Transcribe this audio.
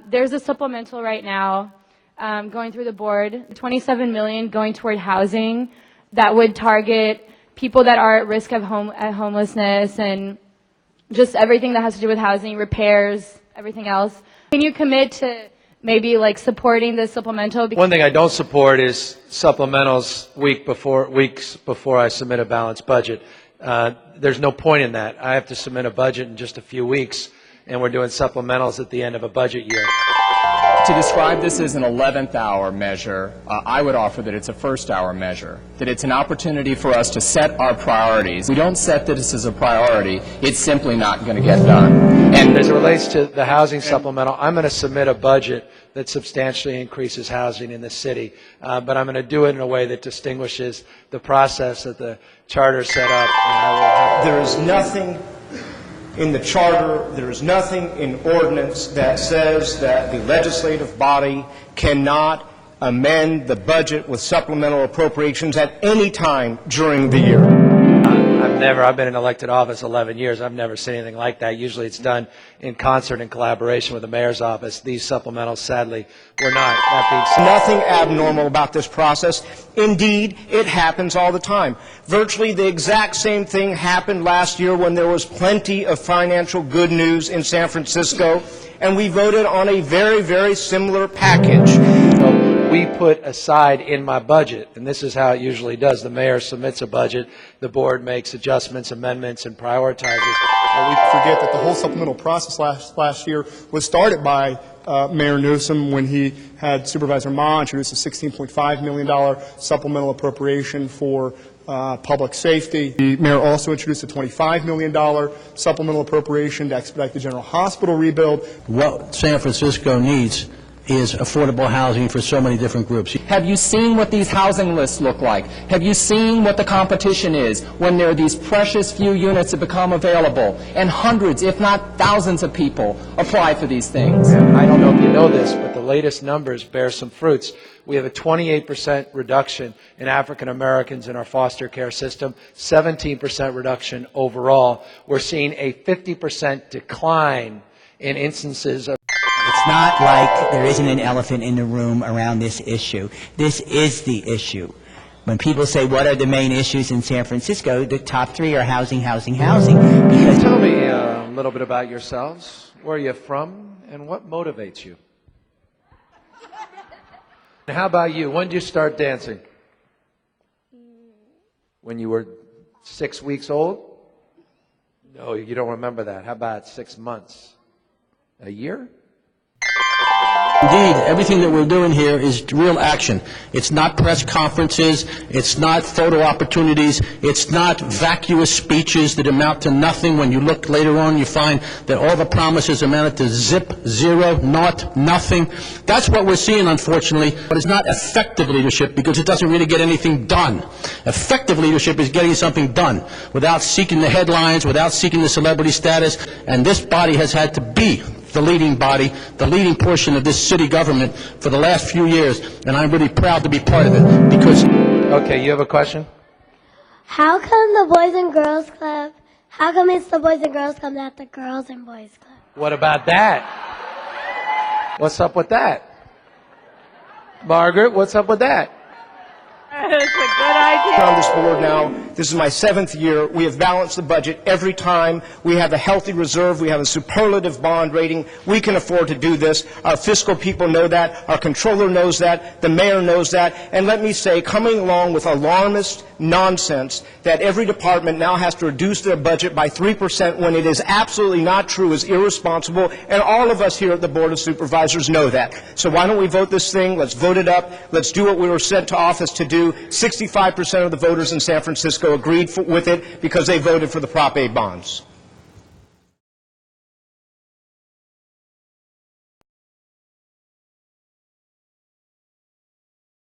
There's a supplemental right now going through the board, $27 million going toward housing that would target people that are at risk of homelessness and just everything that has to do with housing, repairs, everything else. Can you commit to maybe like supporting this supplemental? One thing I don't support is supplementals weeks before I submit a balanced budget. There's no point in that. I have to submit a budget in just a few weeks, and we're doing supplementals at the end of a budget year. To describe this as an 11th hour measure, I would offer that it's a first hour measure, that it's an opportunity for us to set our priorities. If we don't set this as a priority, it's simply not going to get done. And as it relates to the housing supplemental, I'm going to submit a budget that substantially increases housing in the city, but I'm going to do it in a way that distinguishes the process that the charter set up. There is nothing in the charter, there is nothing in ordinance that says that the legislative body cannot amend the budget with supplemental appropriations at any time during the year. I've been in elected office 11 years. I've never seen anything like that. Usually it's done in concert and collaboration with the mayor's office. These supplementals, sadly, were not. Nothing abnormal about this process. Indeed, it happens all the time. Virtually the exact same thing happened last year when there was plenty of financial good news in San Francisco, and we voted on a very, very similar package. We put aside in my budget, and this is how it usually does. The mayor submits a budget, the board makes adjustments, amendments, and prioritizes. We forget that the whole supplemental process last year was started by Mayor Newsom when he had Supervisor Ma introduce a $16.5 million supplemental appropriation for public safety. The mayor also introduced a $25 million supplemental appropriation to expedite the general hospital rebuild. What San Francisco needs is affordable housing for so many different groups. Have you seen what these housing lists look like? Have you seen what the competition is when there are these precious few units that become available and hundreds, if not thousands of people apply for these things? I don't know if you know this, but the latest numbers bear some fruits. We have a 28% reduction in African Americans in our foster care system, 17% reduction overall. We're seeing a 50% decline in instances of It's not like there isn't an elephant in the room around this issue. This is the issue. When people say, what are the main issues in San Francisco, the top three are housing, housing, housing. Because tell me a little bit about yourselves. Where are you from, and what motivates you? And how about you? When did you start dancing? When you were 6 weeks old? No, you don't remember that. How about 6 months? A year? Indeed, everything that we're doing here is real action. It's not press conferences, it's not photo opportunities, it's not vacuous speeches that amount to nothing. When you look later on, you find that all the promises amounted to zip, zero, naught, nothing. That's what we're seeing, unfortunately, but it's not effective leadership because it doesn't really get anything done. Effective leadership is getting something done without seeking the headlines, without seeking the celebrity status, and this body has had to be the leading body, the leading portion of this city government for the last few years, and I'm really proud to be part of it because... Okay, you have a question? How come the Boys and Girls Club, how come it's the Boys and Girls Club, not the Girls and Boys Club? What about that? What's up with that? Margaret, what's up with that? That's a good idea. On this board now, this is my 7th year. We have balanced the budget every time. We have a healthy reserve. We have a superlative bond rating. We can afford to do this. Our fiscal people know that. Our controller knows that. The mayor knows that. And let me say, coming along with alarmist nonsense that every department now has to reduce their budget by 3% when it is absolutely not true is irresponsible, and all of us here at the Board of Supervisors know that. So why don't we vote this thing? Let's vote it up. Let's do what we were sent to office to do. 65% of the voters in San Francisco agreed with it because they voted for the Prop A bonds.